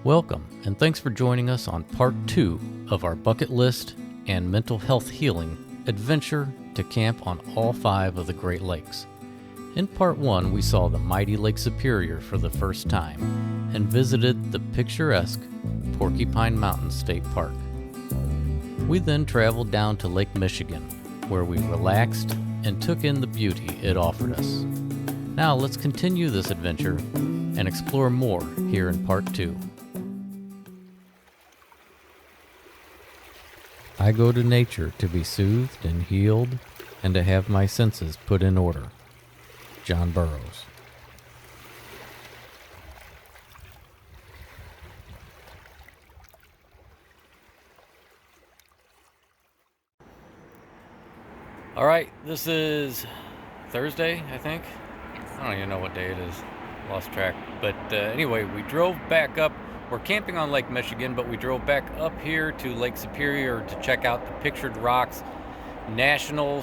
Welcome, and thanks for joining us on part 2 of our bucket list and mental health healing adventure to camp on all 5 of the Great Lakes. In part 1, we saw the mighty Lake Superior for the first time and visited the picturesque Porcupine Mountain State Park. We then traveled down to Lake Michigan, where we relaxed and took in the beauty it offered us. Now let's continue this adventure and explore more here in part 2. I go to nature to be soothed and healed and to have my senses put in order. John Burroughs. All right, this is Thursday, I think. I don't even know what day it is. Lost track. But anyway, we drove back up. We're camping on Lake Michigan, but we drove back up here to Lake Superior to check out the Pictured Rocks National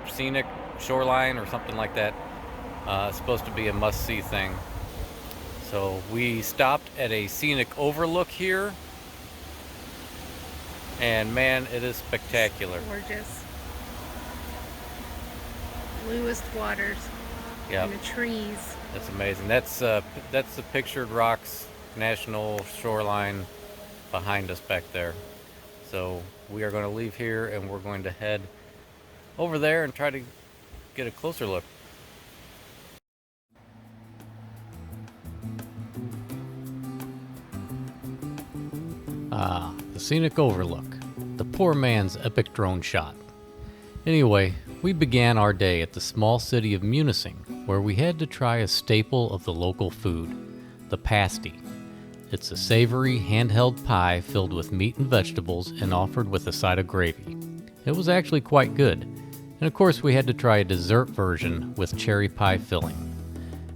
Scenic Shoreline or something like that. It's supposed to be a must-see thing. So we stopped at a scenic overlook here. And man, it is spectacular. Gorgeous. Bluest waters. Yeah. And the trees. That's amazing. That's the Pictured Rocks National Shoreline behind us back there. So we are going to leave here and we're going to head over there and try to get a closer look. Ah, the scenic overlook. The poor man's epic drone shot. Anyway, we began our day at the small city of Munising, where we had to try a staple of the local food, the pasty. It's a savory, handheld pie filled with meat and vegetables and offered with a side of gravy. It was actually quite good. And of course, we had to try a dessert version with cherry pie filling.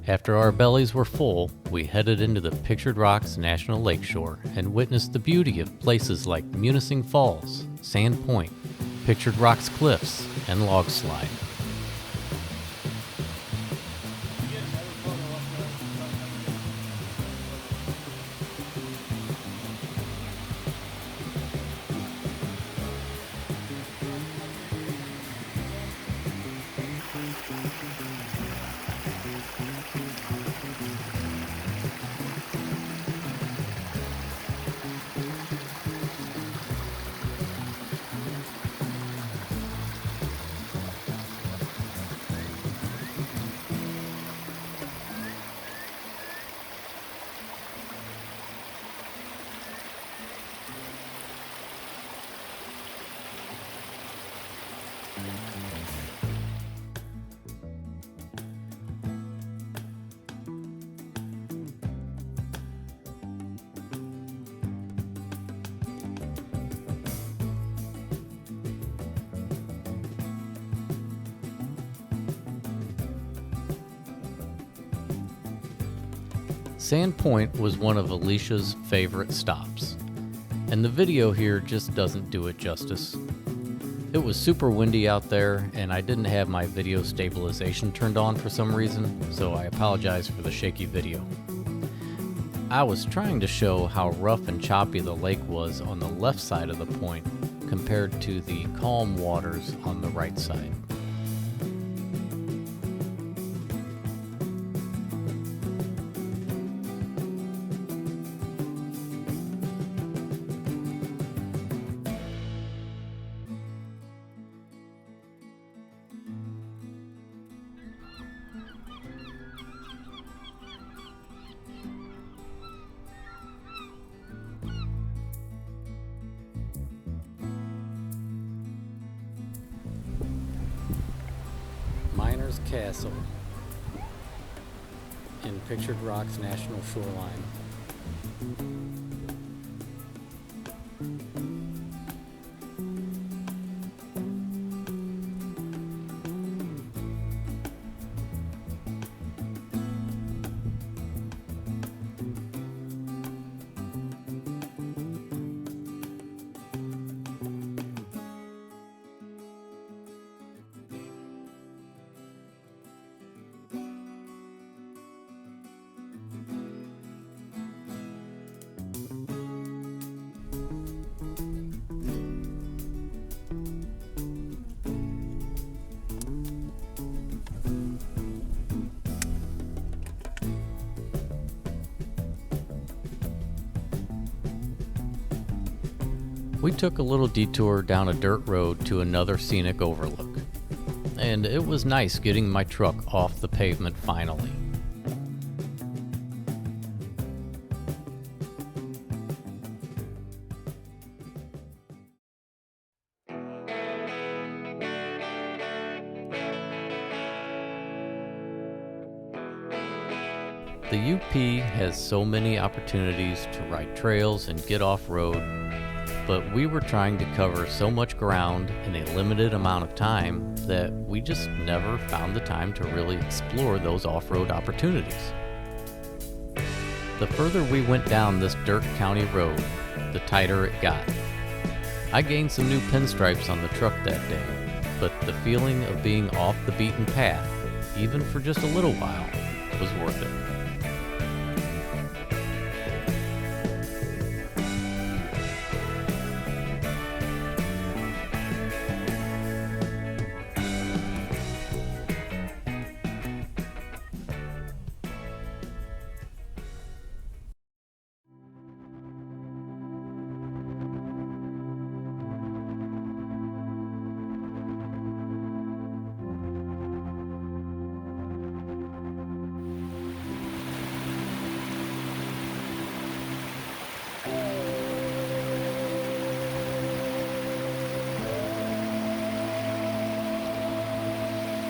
After our bellies were full, we headed into the Pictured Rocks National Lakeshore and witnessed the beauty of places like Munising Falls, Sand Point, Pictured Rocks Cliffs, and Log Slide. Sand Point was one of Alicia's favorite stops, and the video here just doesn't do it justice. It was super windy out there, and I didn't have my video stabilization turned on for some reason, so I apologize for the shaky video. I was trying to show how rough and choppy the lake was on the left side of the point compared to the calm waters on the right side. Castle in Pictured Rocks National Shoreline. We took a little detour down a dirt road to another scenic overlook. And it was nice getting my truck off the pavement finally. The UP has so many opportunities to ride trails and get off-road, but we were trying to cover so much ground in a limited amount of time that we just never found the time to really explore those off-road opportunities. The further we went down this dirt county road, the tighter it got. I gained some new pinstripes on the truck that day, but the feeling of being off the beaten path, even for just a little while, was worth it.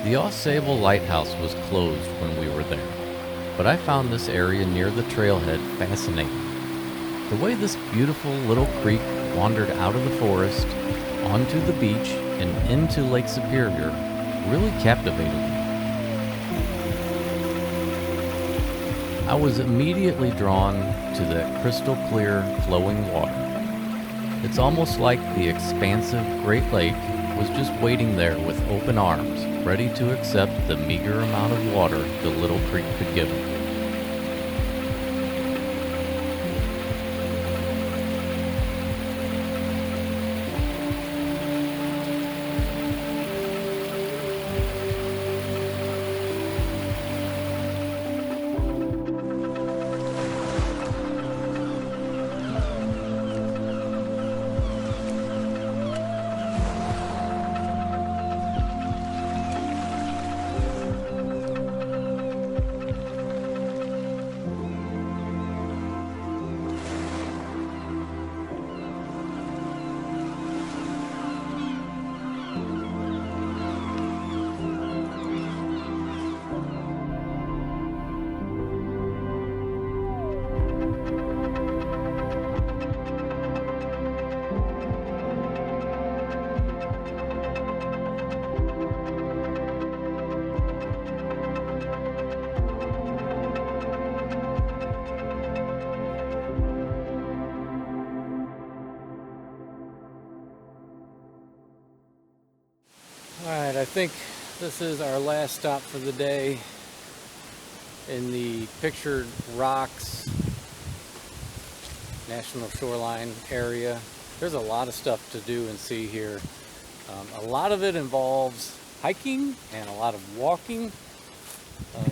The Ausable Lighthouse was closed when we were there, but I found this area near the trailhead fascinating. The way this beautiful little creek wandered out of the forest, onto the beach, and into Lake Superior really captivated me. I was immediately drawn to that crystal clear, flowing water. It's almost like the expansive Great Lake was just waiting there with open arms, ready to accept the meager amount of water the little creek could give it. Alright, I think this is our last stop for the day in the pictured Rocks National Shoreline area. There's a lot of stuff to do and see here. A lot of it involves hiking and a lot of walking.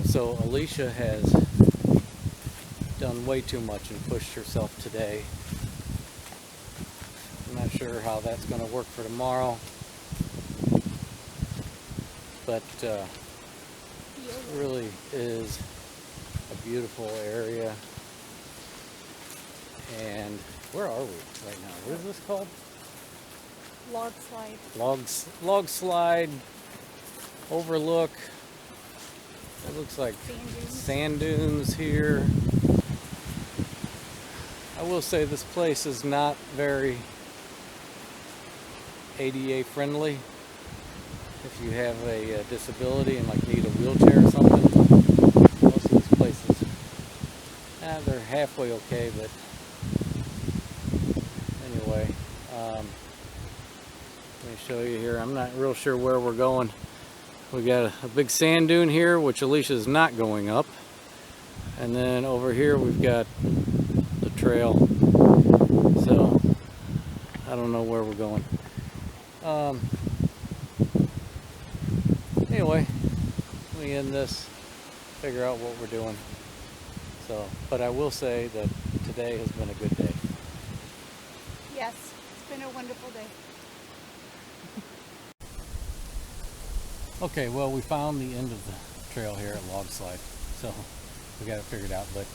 So Alicia has done way too much and pushed herself today. I'm not sure how that's going to work for tomorrow. But it really is a beautiful area. And where are we right now? What is this called? Log slide. Log slide overlook. It looks like sand dunes here. I will say this place is not very ADA friendly. If you have a disability and like need a wheelchair or something, most of these places, they're halfway okay, but anyway, let me show you here. I'm not real sure where we're going. We got a big sand dune here, which Alicia's not going up. And then over here we've got the trail. So, I don't know where we're going. Anyway, let me end this, figure out what we're doing. So, but I will say that today has been a good day. Yes, it's been a wonderful day. Okay, well, we found the end of the trail here at Log Slide, so we got it figured out, but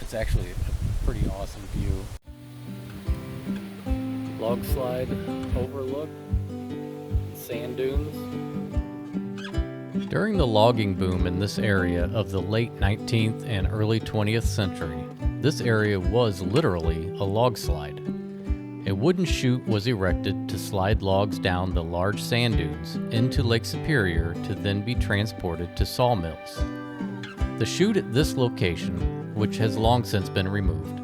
it's actually a pretty awesome view. Log Slide overlook, sand dunes. During the logging boom in this area of the late 19th and early 20th century, this area was literally a log slide. A wooden chute was erected to slide logs down the large sand dunes into Lake Superior to then be transported to sawmills. The chute at this location, which has long since been removed,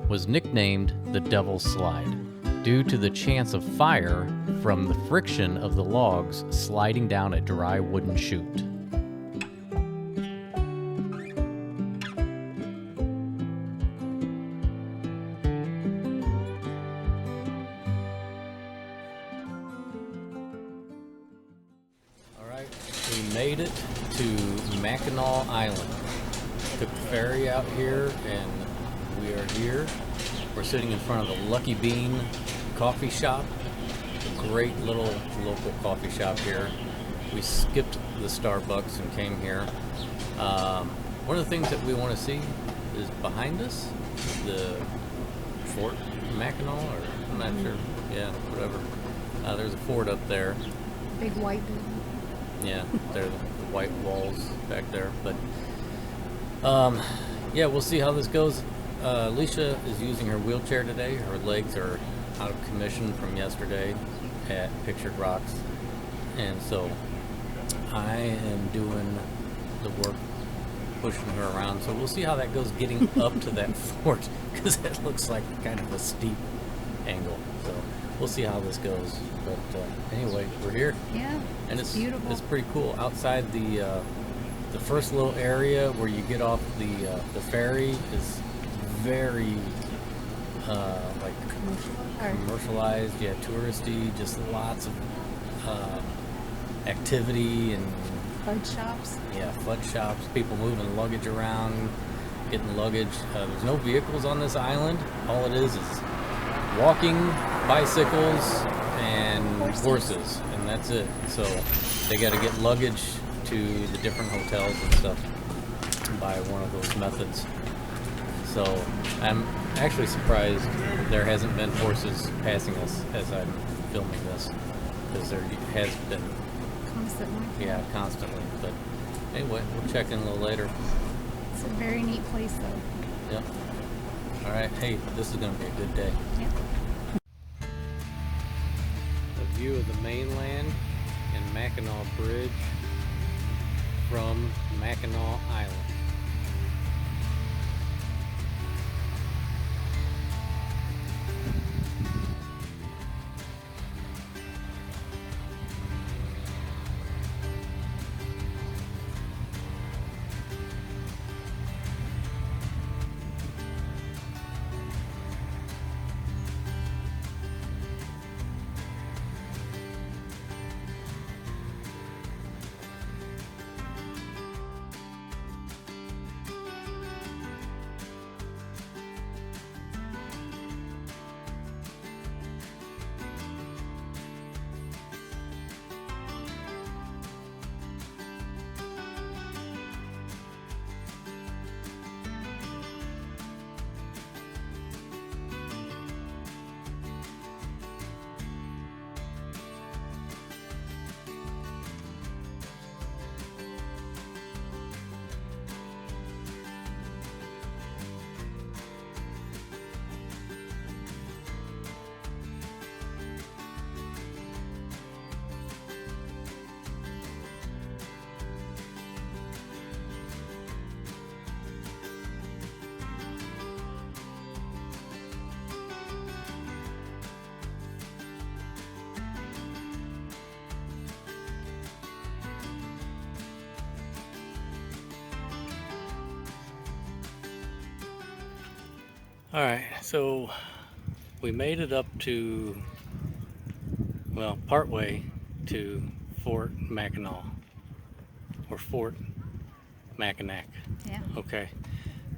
was nicknamed the Devil's Slide due to the chance of fire from the friction of the logs sliding down a dry wooden chute. Alright, we made it to Mackinac Island. Took the ferry out here and we are here. We're sitting in front of the Lucky Bean coffee shop. A great little local coffee shop here. We skipped the Starbucks and came here. One of the things that we want to see is behind us, the Fort Mackinac, or I'm not sure. Yeah, whatever. There's a fort up there. Big white building. Yeah, there are the white walls back there. But yeah, we'll see how this goes. Alicia is using her wheelchair today. Her legs are out of commission from yesterday at Pictured Rocks, and so I am doing the work pushing her around. So we'll see how that goes getting up to that fort, because it looks like kind of a steep angle. So we'll see how this goes. But anyway, we're here. Yeah, And it's beautiful. It's pretty cool. Outside the first little area where you get off the ferry is very like commercialized, yeah, touristy. Just lots of activity and Fudge shops. yeah, fudge shops. People moving luggage around, getting luggage. There's no vehicles on this island. All it is walking, bicycles, and horses, and that's it. So they got to get luggage to the different hotels and stuff by one of those methods. So I'm actually surprised there hasn't been horses passing us as I'm filming this, because there has been, Constantly. yeah, constantly. But anyway, we'll check in a little later. It's a very neat place, though. Yep. All right. Hey, this is going to be a good day. Yeah. A view of the mainland and Mackinac Bridge from Mackinac Island. All right, so we made it up to, well, partway to Fort Mackinac, or Fort Mackinac. Yeah. Okay,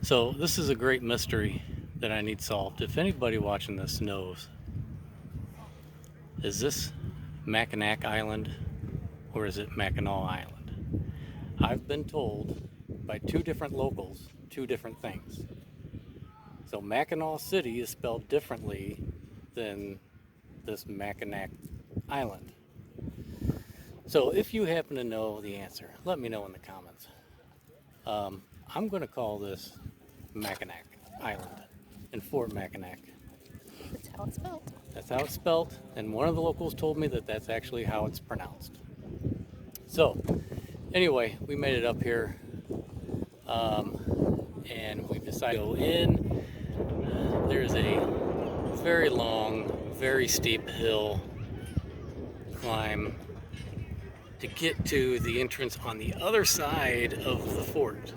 so this is a great mystery that I need solved. If anybody watching this knows, is this Mackinac Island or is it Mackinac Island? I've been told by two different locals two different things. So Mackinac City is spelled differently than this Mackinac Island. So if you happen to know the answer, let me know in the comments. I'm going to call this Mackinac Island in Fort Mackinac. That's how it's spelled. That's how it's spelled, and one of the locals told me that that's actually how it's pronounced. So, anyway, we made it up here, and we decided to go in. There's a very long, very steep hill climb to get to the entrance on the other side of the fort.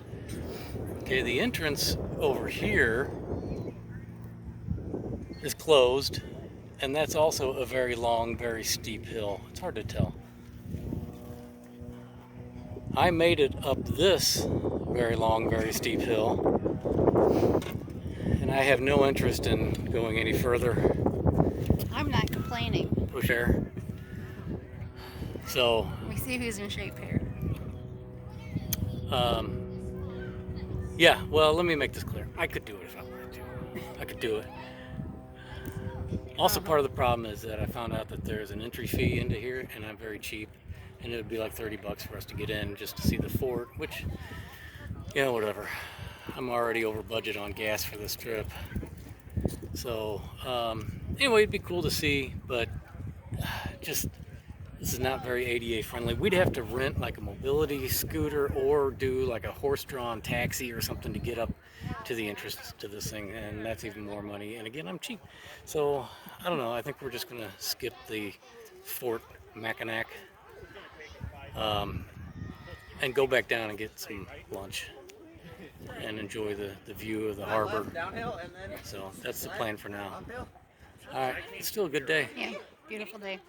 Okay, the entrance over here is closed, and that's also a very long, very steep hill. It's hard to tell. I made it up this very long, very steep hill, and I have no interest in going any further. I'm not complaining. Push air. So, We see who's in shape here. yeah, well, let me make this clear. I could do it if I wanted to. I could do it. Also, part of the problem is that I found out that there's an entry fee into here, and I'm very cheap, and it would be like $30 for us to get in just to see the fort, which, you know, whatever. I'm already over budget on gas for this trip. So, anyway, it'd be cool to see, but just, this is not very ADA friendly. We'd have to rent like a mobility scooter or do like a horse-drawn taxi or something to get up to the entrance to this thing, and that's even more money. And again, I'm cheap. So, I don't know. I think we're just going to skip the Fort Mackinac and go back down and get some lunch and enjoy the view of the harbor. So, that's the plan for now. All right. It's still a good day. Yeah, beautiful day.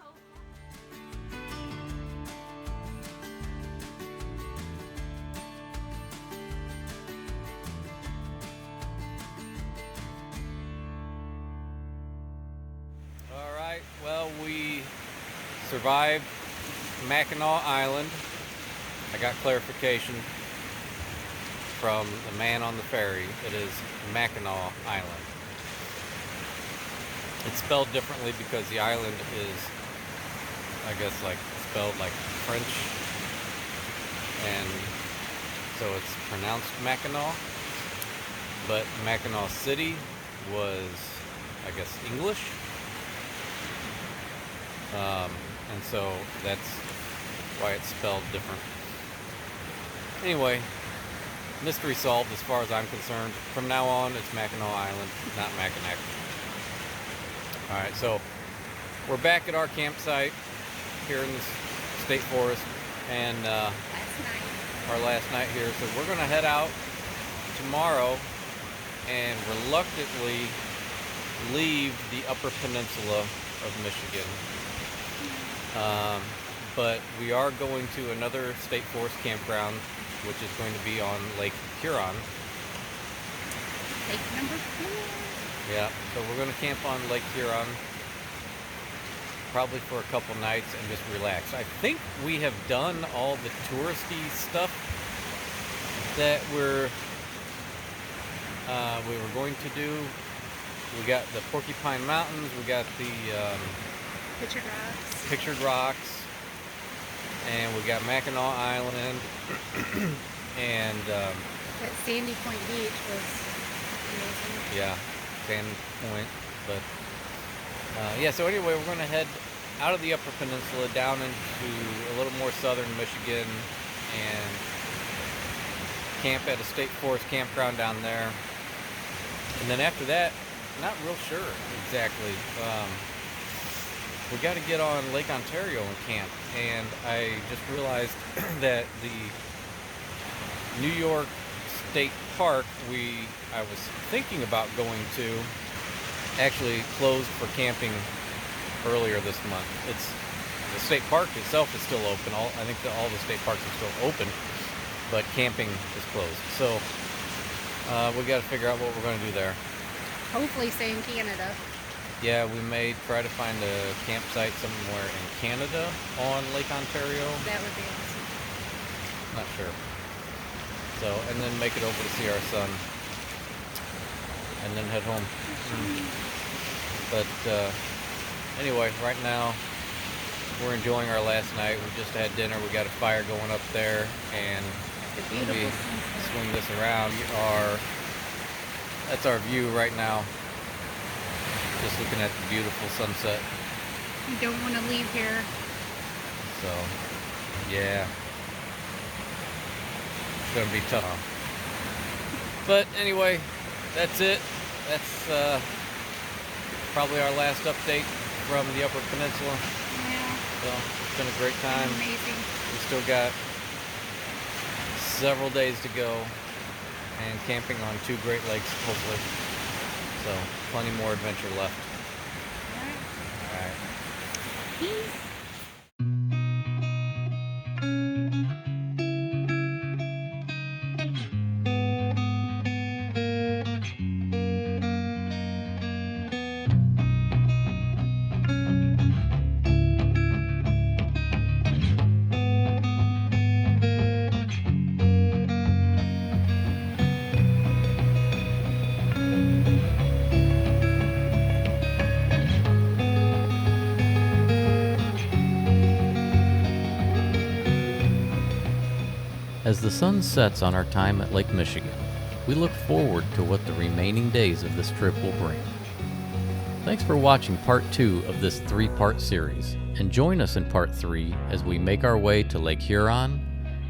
All right, well, we survived Mackinac Island. I got clarification from the man on the ferry. It is Mackinac Island. It's spelled differently because the island is, I guess, like spelled like French, and so it's pronounced Mackinac. But Mackinac City was, I guess, English. And so that's why it's spelled different. Anyway, mystery solved as far as I'm concerned. From now on, it's Mackinac Island, not Mackinac. Alright, so we're back at our campsite here in the state forest, and our last night here. So we're going to head out tomorrow and reluctantly leave the Upper Peninsula of Michigan. But we are going to another state forest campground, which is going to be on Lake Huron. Lake number 4. Yeah, so we're going to camp on Lake Huron, probably for a couple nights and just relax. I think we have done all the touristy stuff that we were going to do. We got the Porcupine Mountains, we got the Pictured Rocks, and we got Mackinac Island, and That Sandy Point Beach was amazing. yeah, Sand Point. But yeah, so anyway, we're going to head out of the Upper Peninsula down into a little more southern Michigan and camp at a state forest campground down there. And then after that, not real sure exactly. We got to get on Lake Ontario and camp, and I just realized that the New York State Park I was thinking about going to actually closed for camping earlier this month. The state park itself is still open. I think all the state parks are still open, but camping is closed. So we got to figure out what we're going to do there. hopefully stay in Canada. Yeah, we may try to find a campsite somewhere in Canada on Lake Ontario. That would be awesome. Not sure. So, and then make it over to see our son, and then head home. But anyway, right now we're enjoying our last night. We just had dinner. We got a fire going up there, and The let me beautiful sunset. swing this around. That's our view right now. Just looking at the beautiful sunset. You don't want to leave here. So, yeah. It's gonna be tough. But anyway, that's it. That's probably our last update from the Upper Peninsula. Yeah, So it's been a great time. amazing. We still got several days to go and camping on 2 Great Lakes, hopefully. So plenty more adventure left. All right. All right. Peace. As the sun sets on our time at Lake Michigan, we look forward to what the remaining days of this trip will bring. Thanks for watching part 2 of this 3-part series, and join us in part 3 as we make our way to Lake Huron,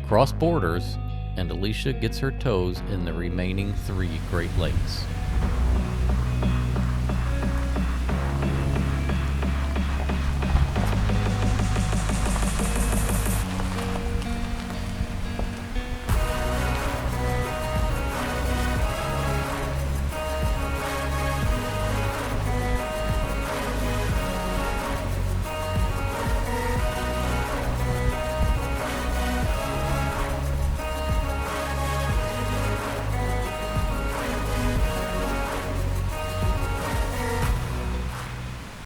cross borders, and Alicia gets her toes in the remaining 3 Great Lakes.